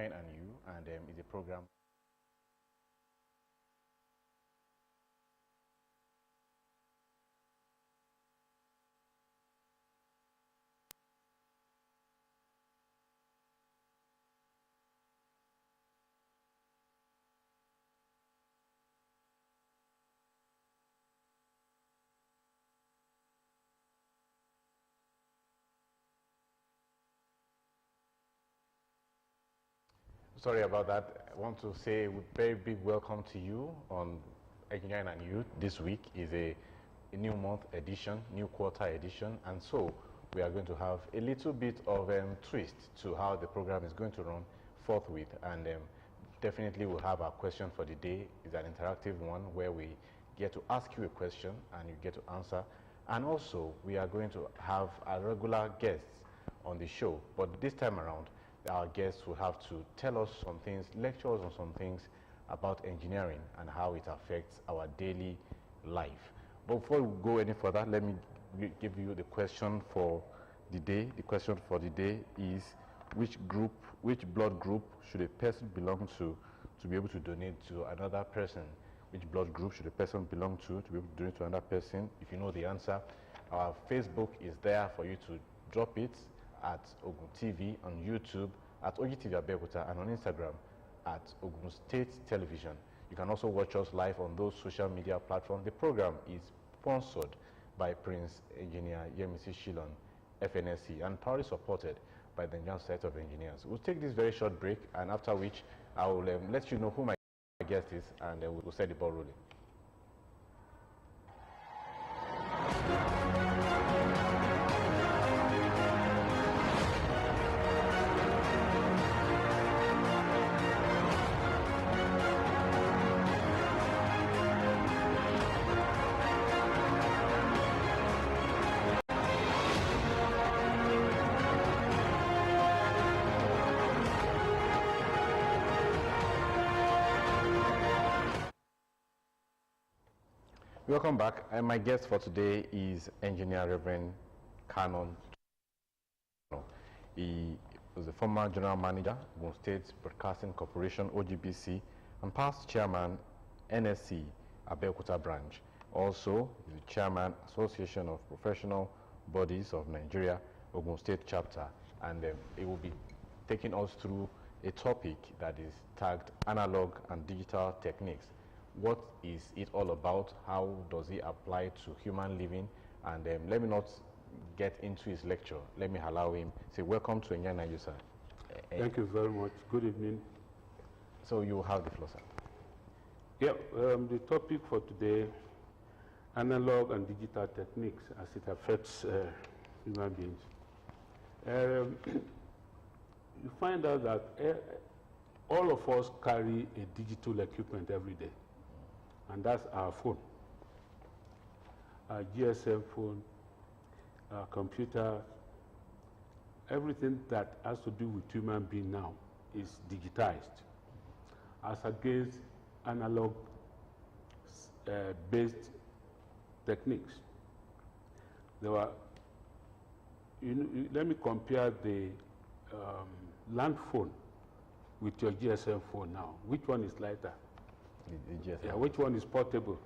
and You, and it's a program. Sorry about that. I want to say a very big welcome to you on Engineering and Youth. This week is a new month edition, new quarter edition, and so we are going to have a little bit of twist to how the program is going to run forthwith, and definitely we'll have our question for the day. It's an interactive one where we get to ask you a question and you get to answer, and also we are going to have our regular guests on the show, but this time around our guests will have to tell us some things, lecture us on some things about engineering and how it affects our daily life. But before we go any further, let me give you the question for the day. The question for the day is, which blood group should a person belong to be able to donate to another person? Which blood group should a person belong to be able to donate to another person? If you know the answer, our Facebook is there for you to drop it at Ogtv, on YouTube at Ogtv Abeokuta, and on Instagram at Ogun State Television. You can also watch us live on those social media platforms. The program is sponsored by Prince Engineer Yemisi Shilon, FNSC, and proudly supported by the Nigerian Society of Engineers. We'll take this very short break, and after which I will let you know who my guest is, and we'll set the ball rolling. Welcome back. And my guest for today is Engineer Reverend Canon. He was the former General Manager, Ogun State Broadcasting Corporation, OGBC, and past Chairman, NSC, Abeokuta Branch. Also, he's the Chairman, Association of Professional Bodies of Nigeria, Ogun State Chapter, and he will be taking us through a topic that is tagged Analog and Digital Techniques. What is it all about? How does it apply to human living? And let me not get into his lecture. Let me allow him say, welcome to Engineering and Youth, sir. Thank you very much. Good evening. So you have the floor, sir. Yeah, the topic for today, analog and digital techniques as it affects human beings. You find out that all of us carry a digital equipment every day. And that's our phone, our GSM phone, our computer. Everything that has to do with human being now is digitized, as against analog based techniques. Let me compare the land phone with your GSM phone now. Which one is lighter? The GSM. Yeah, which one is portable?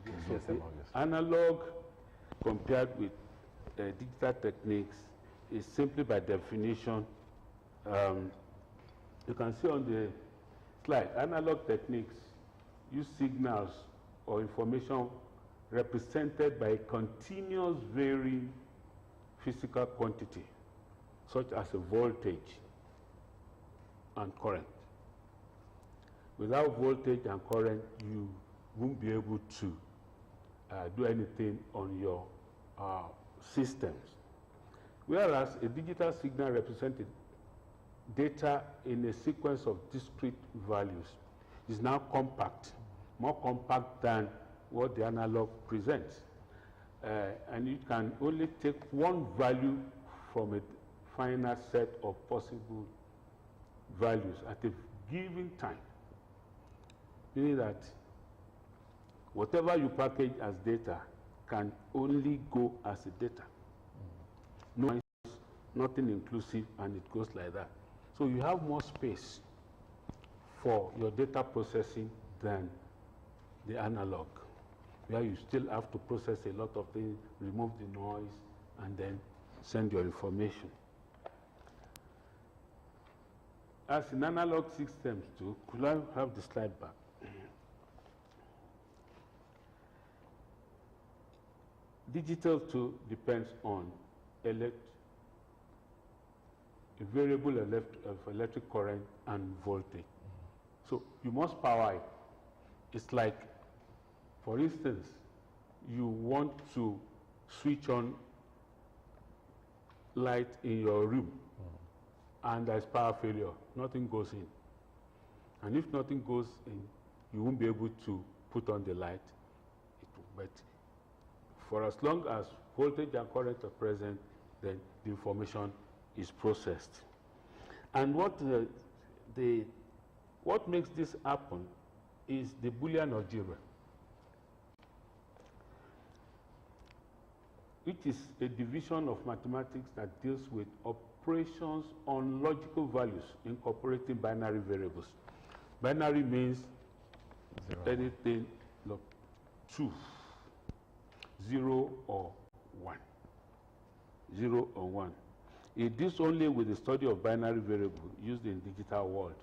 The GSM, analog compared with digital techniques is simply by definition. You can see on the slide, analog techniques use signals or information represented by a continuous varying physical quantity, such as a voltage and current. Without voltage and current, you won't be able to do anything on your systems. Whereas a digital signal represented data in a sequence of discrete values is now compact, more compact than what the analog presents. And you can only take one value from a finite set of possible values at a given time. Meaning that whatever you package as data can only go as a data. No, nothing inclusive, and it goes like that. So you have more space for your data processing than the analog, where you still have to process a lot of things, remove the noise, and then send your information. As in analog systems too, could I have the slide back? Digital too depends on a variable electric current and voltage. So you must power it. It's like, for instance, you want to switch on light in your room, and there's power failure. Nothing goes in. And if nothing goes in, you won't be able to put on the light. But for as long as voltage and current are present, then the information is processed. And what makes this happen is the Boolean algebra, which is a division of mathematics that deals with operations on logical values incorporating binary variables. Binary means anything, look, 2, 0 or 1. 0 or 1. It deals only with the study of binary variables used in digital world.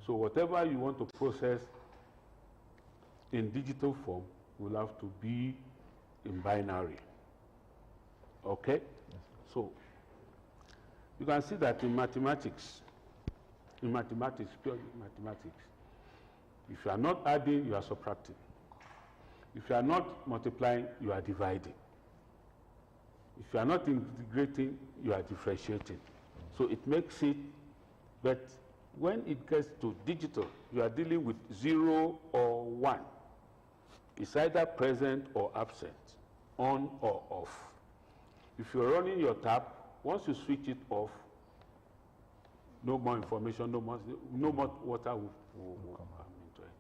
So whatever you want to process in digital form will have to be in binary. Okay? Yes. So you can see that in mathematics, pure mathematics, if you are not adding, you are subtracting. If you are not multiplying, you are dividing. If you are not integrating, you are differentiating. So it makes it, but when it gets to digital, you are dealing with 0 or 1. It's either present or absent, on or off. If you're running your tap, once you switch it off, no more information, no more water will come into it.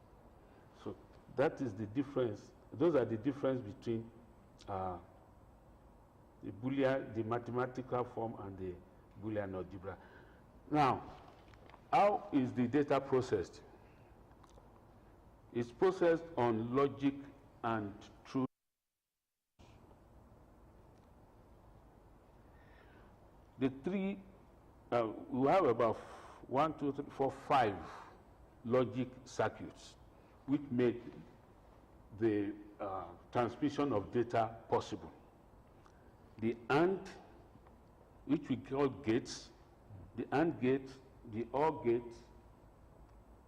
So that is the difference. Those are the difference between the Boolean, the mathematical form, and the Boolean algebra. Now, how is the data processed? It's processed on logic and truth. The three, we have about 1, 2, 3, 4, 5 logic circuits which make the transmission of data possible. The AND, which we call gates, the AND gate, the OR gate,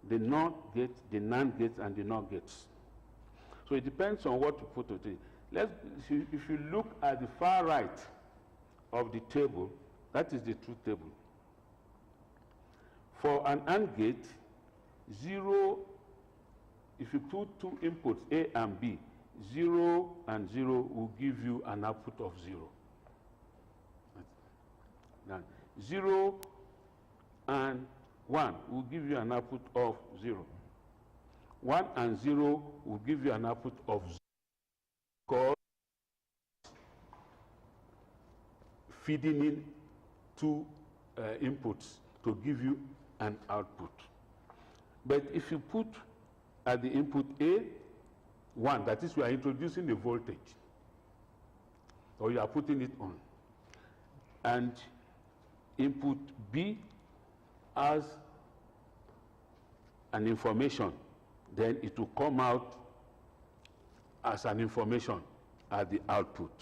the NOR gate, the NAND gate, and the NOR gates. So it depends on what you put to it. If you look at the far right of the table, that is the truth table. For an AND gate, 0, if you put two inputs, A and B, 0 and 0 will give you an output of 0. Now, 0 and 1 will give you an output of 0. 1 and 0 will give you an output of 0. Because feeding in two inputs to give you an output. But if you put at the input A, 1, that is, we are introducing the voltage, or you are putting it on, and input B as an information, then it will come out as an information at the output,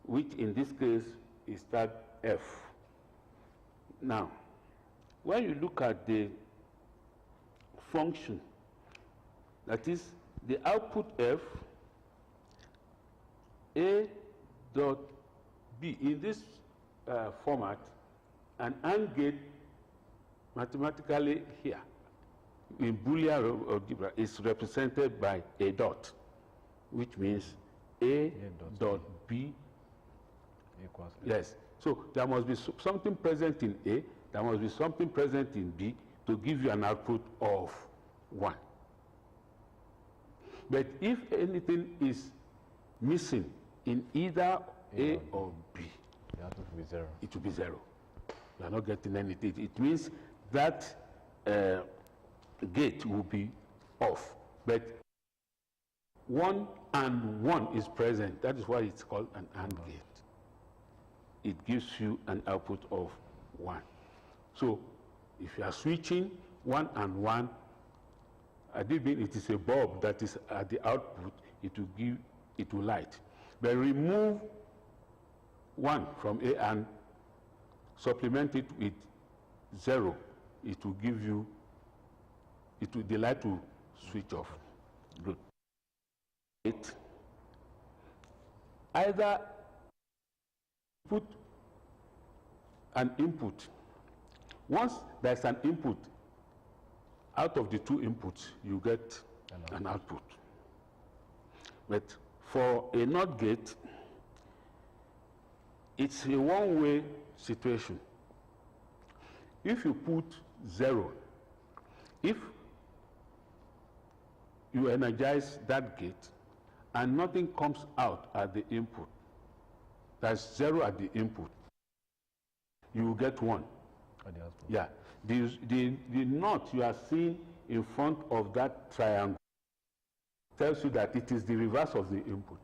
which in this case is that F. Now, when you look at the function, that is the output F, A dot B, in this format, an AND gate mathematically here in Boolean algebra is represented by a dot, which means A dot B equals A. Yes. So there must be something present in A, there must be something present in B to give you an output of 1. But if anything is missing in either A or B, the output will be 0. It will be 0. you are not getting anything. It means that gate will be off. But 1 and 1 is present. That is why it's called an AND gate. It gives you an output of 1. So if you are switching 1 and 1, I did mean it is a bulb that is at the output, it will light. But remove 1 from A and supplement it with 0, it will give you, the light will switch off. Good. Either put an input. Once there's an input, out of the 2 inputs, you get an output. But for a NOT gate, it's a one-way situation. If you put 0, if you energize that gate and nothing comes out at the input, that's 0 at the input, you will get 1. At the output. Yeah. The NOT you are seeing in front of that triangle tells you that it is the reverse of the input.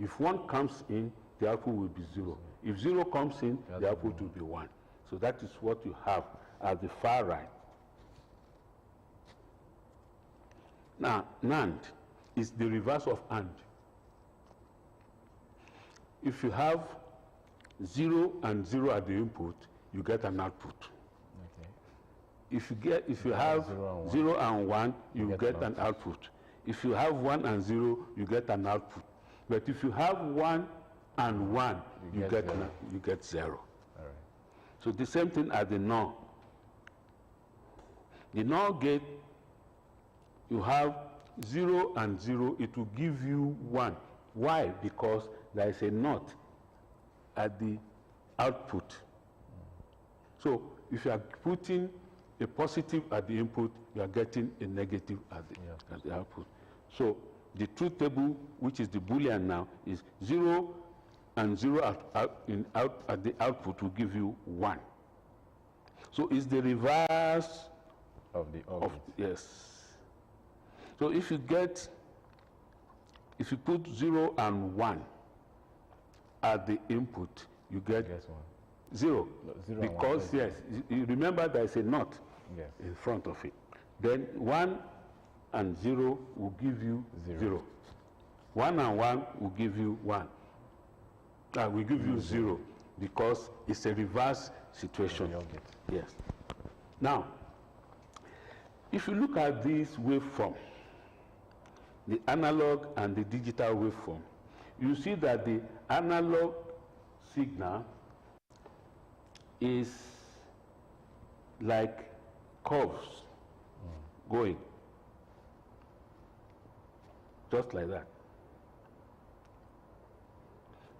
If 1 comes in, the output will be 0. If 0 comes in, the output will be 1. So that is what you have at the far right. Now, NAND is the reverse of AND. If you have 0 and 0 at the input, you get an output. Okay. If you have 0 and 1, you get an output. If you have 1 and 0, you get an output. But if you have 1 and 1, you get 0. All right. So the same thing as the NOR. The NOR gate, you have 0 and 0, it will give you 1. Why? Because there is a NOT at the output. So if you are putting a positive at the input, you are getting a negative at the output. So the truth table, which is the Boolean now, is 0 and 0 at the output will give you 1. So it's the reverse of the orbit. Yes. So if you put 0 and 1 at the input, you get 0. No, 0 because yes, you remember there is a NOT in front of it. Then 1 and 0 will give you 0. 1 and 1 will give you 1. Will give you 0 because it's a reverse situation. Yes. Now, if you look at this waveform, the analog and the digital waveform, you see that the analog signal is like curves going, just like that.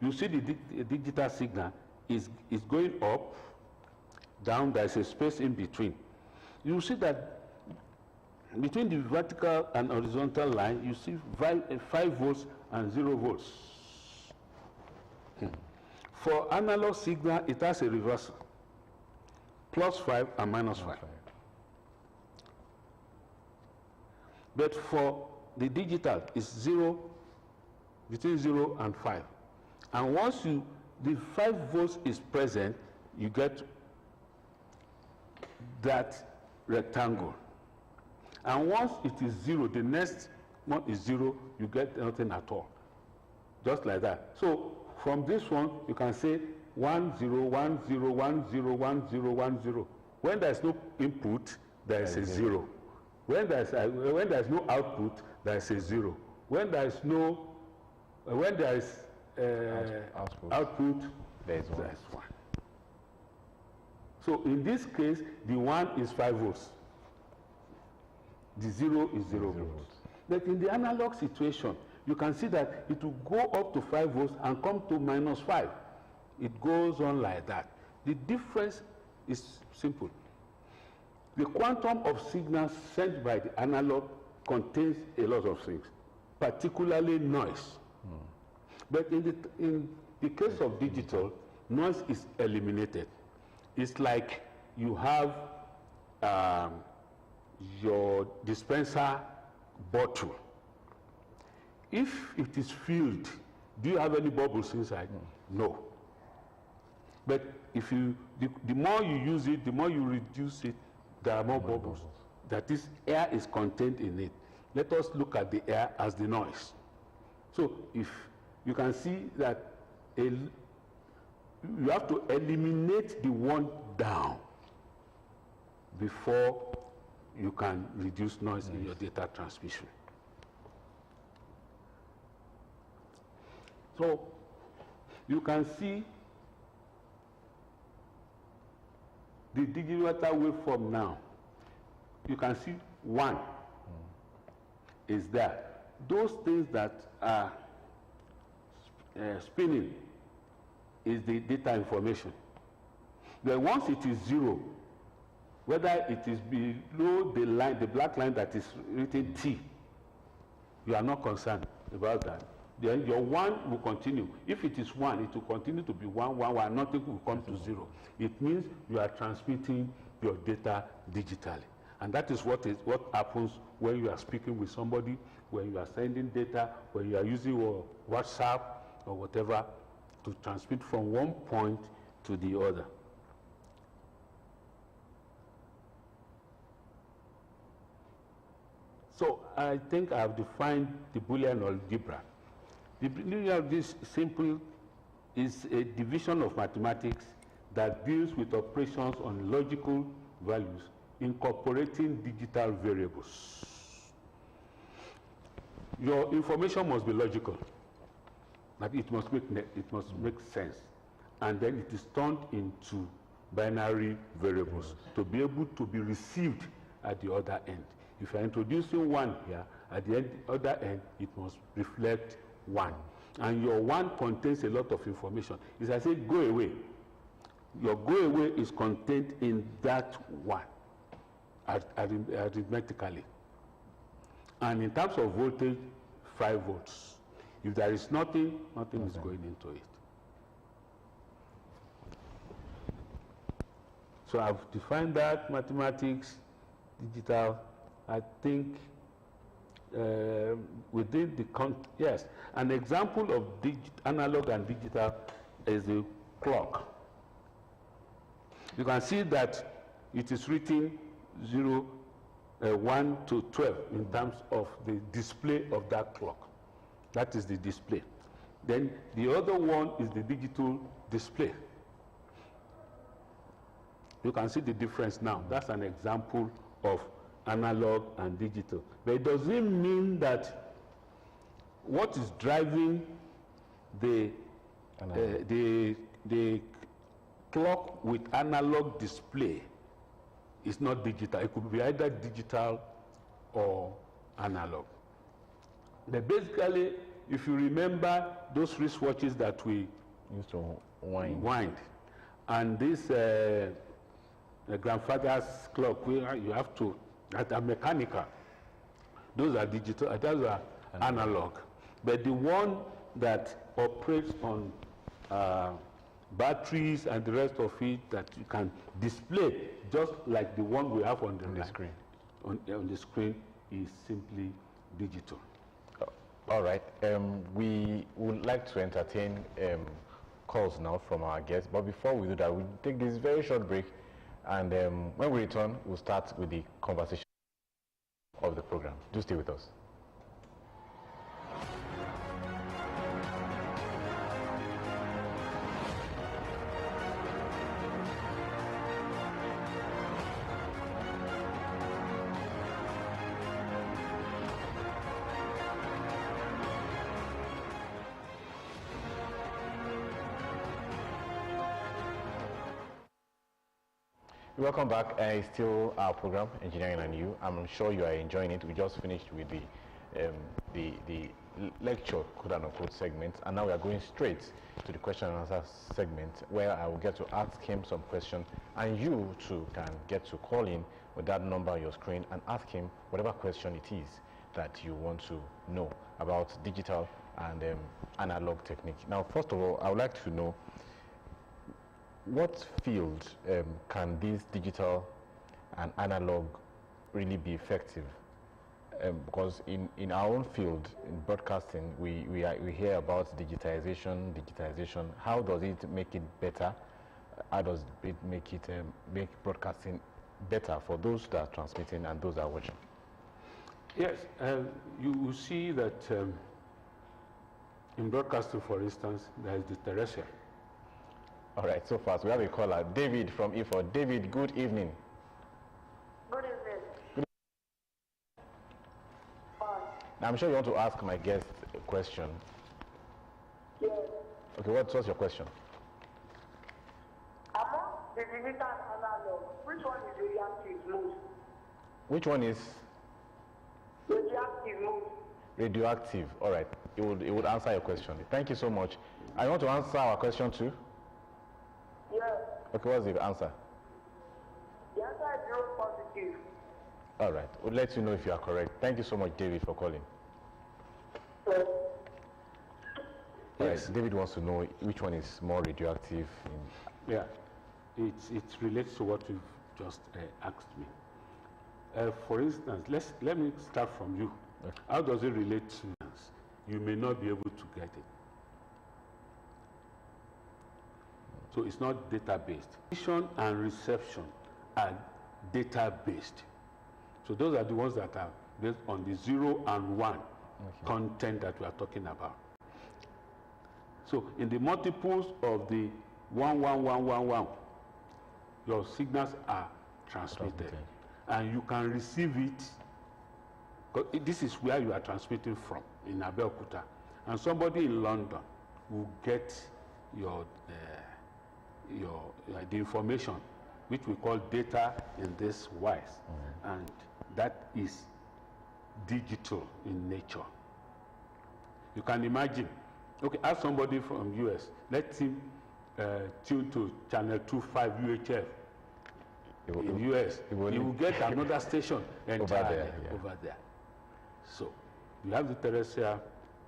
You see the digital signal is going up, down, there's a space in between. You see that between the vertical and horizontal line, you see 5 volts and 0 volts. For analog signal, it has a reversal, +5 and -5. But for the digital, it's 0, between 0 and 5. And once the 5 volts is present, you get that rectangle. And once it is 0, the next one is 0, you get nothing at all. Just like that. So from this one, you can say 1 0 1 0 1 0 1 0 1 0. When there's no input, there is a 0. When there's no output, there is a 0. When there is output, there is 1. So in this case, the 1 is 5 volts. The 0 is 0 volts. But in the analog situation, you can see that it will go up to 5 volts and come to -5. It goes on like that. The difference is simple. The quantum of signals sent by the analog contains a lot of things, particularly noise. But in the case of digital, noise is eliminated. it's like you have your dispenser bottle. If it is filled, do you have any bubbles inside? No. But if you, the more you use it, the more you reduce it, there are more bubbles. That is, air is contained in it. Let us look at the air as the noise. So if you can see that you have to eliminate the one down before you can reduce noise in your data transmission. So you can see the digital waveform now. You can see one is there. Those things that are spinning is the data information. Then once it is zero, whether it is below the line, the black line that is written T, you are not concerned about that. Then your one will continue. If it is one, it will continue to be one, one, nothing will come to zero. It means you are transmitting your data digitally. And that is what happens when you are speaking with somebody, when you are sending data, when you are using your WhatsApp or whatever to transmit from one point to the other. So I think I have defined the Boolean algebra. The Boolean algebra is simple, is a division of mathematics that deals with operations on logical values, incorporating digital variables. Your information must be logical, but it must make sense, and then it is turned into binary variables to be able to be received at the other end. If you're introducing one here, at the other end, it must reflect one. And your one contains a lot of information. As I say, go away. Your go away is contained in that one, arithmetically. And in terms of voltage, 5 volts. If there is nothing, nothing is going into it. So I've defined that, mathematics, digital. I think within the yes, an example of analog and digital is the clock. You can see that it is written 1 to 12 in terms of the display of that clock. That is the display. Then the other one is the digital display. You can see the difference now. That's an example of analog and digital. But it doesn't mean that what is driving the clock with analog display is not digital. It could be either digital or analog. But basically, if you remember those wristwatches that we used to wind, and this grandfather's clock, where you have to, that are mechanical, those are digital, those are analog. But the one that operates on batteries and the rest of it that you can display, just like the one we have on the screen. On the screen is simply digital. All right. We would like to entertain calls now from our guests, but before we do that, we'll take this very short break, and when we return, we'll start with the conversation of the program. Do stay with us. Welcome back. It's still our program, Engineering and You. I'm sure you are enjoying it. We just finished with the lecture, quote unquote, segment, and now we are going straight to the question and answer segment, where I will get to ask him some questions, and you too can get to call in with that number on your screen and ask him whatever question it is that you want to know about digital and analog technique. Now, first of all, I would like to know, what field can this digital and analog really be effective? Because in our own field, in broadcasting, we hear about digitization. How does it make it better? How does it make broadcasting better for those that are transmitting and those that are watching? Yes, you will see that in broadcasting, for instance, there is the terrestrial. All right, so fast. We have a caller, David from Ifo. David, good evening. Good evening. Good evening. I'm sure you want to ask my guest a question. Yes. Okay, what's your question? Among the digital and analog, which one is radioactive most? Which one is? Radioactive most. Radioactive. All right, it would answer your question. Thank you so much. I want to answer our question too. Yes. Okay, what's the answer? The answer is zero positive. All right, we'll let you know if you are correct. Thank you so much, David, for calling. Yes. All right, David wants to know which one is more radioactive. Yeah, it relates to what you've just asked me. For instance, let me start from you. Okay. How does it relate to us? You may not be able to get it. So it's not data-based. Transmission and reception are data-based. So those are the ones that are based on the 0 and 1 content that we are talking about. So in the multiples of the 1, 1, 1, 1, 1, your signals are transmitted. And you can receive it. This is where you are transmitting from, in Abeokuta. And somebody in London will get the information, which we call data in this wise. And that is digital in nature. You can imagine, okay, ask somebody from US, let him tune to channel 25 UHF in US. He will get another station entirely over there. So we have the terrestrial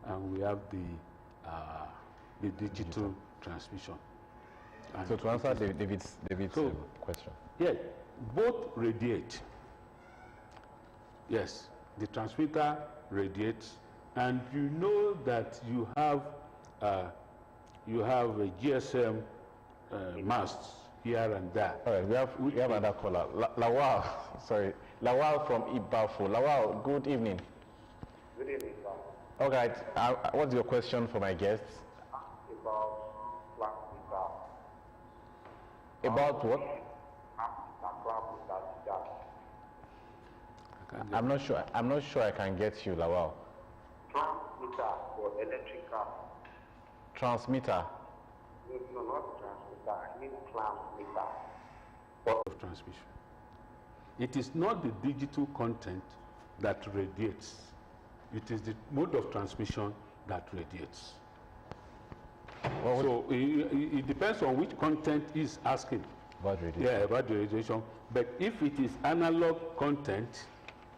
and we have the digital transmission. And so to answer David's question. Yeah, both radiate. Yes, the transmitter radiates, and you know that you have a GSM masts here and there. All right, we have another caller. Lawal, sorry, Lawal from Ibafo. Lawal, good evening. Good evening, sir. All right, what's your question for my guests? About transmitter. About what? I'm not sure I can get you, Lawal. Transmitter for electrical. Transmitter. No, not transmitter. I mean transmitter. Of transmission. It is not the digital content that radiates. It is the mode of transmission that radiates. Well, so it depends on which content is asking. About radiation. Yeah, about the radiation. But if it is analog content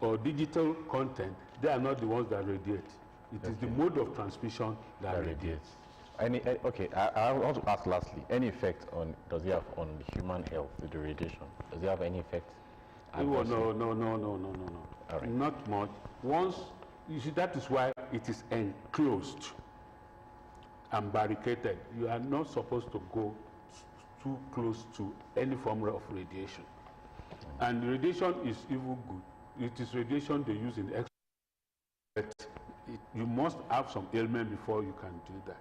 or digital content, they are not the ones that radiate. It is the mode of transmission that radiates. Okay, I want to ask lastly, any effect does it have on human health, the radiation? Does it have any effect? No. All right. Not much. Once, you see, that is why it is enclosed and barricaded. You are not supposed to go too close to any form of radiation. And radiation is even good. It is radiation they use in X-ray, but you must have some ailment before you can do that.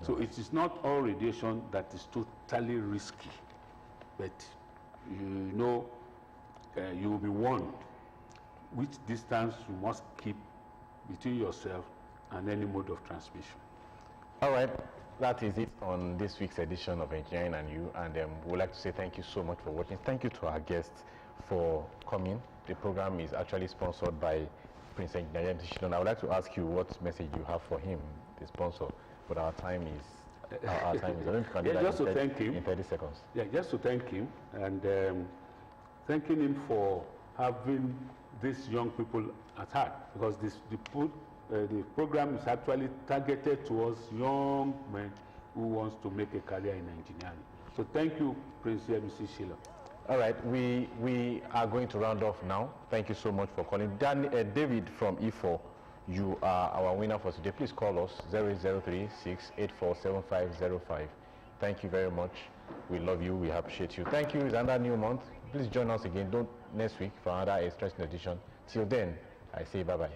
So it is not all radiation that is totally risky, but you know, you will be warned which distance you must keep between yourself and any mode of transmission. All right, that is it on this week's edition of Engineering and You, and we'd like to say thank you so much for watching. Thank you to our guests for coming. The program is actually sponsored by Prince Engineer Shilon. I would like to ask you what message you have for him, the sponsor, but our time is, I don't know if you can do that just to thank him. In 30 seconds. Yeah, just to thank him, and thanking him for having these young people at heart, because the program is actually targeted towards young men who wants to make a career in engineering. So thank you, Prince Mrs. Sheila. All right, we are going to round off now. Thank you so much for calling. David from E4, you are our winner for today. Please call us 0803-684-7505. Thank you very much. We love you. We appreciate you. Thank you. It's another new month. Please join us again next week for another interesting edition. Till then, I say bye-bye.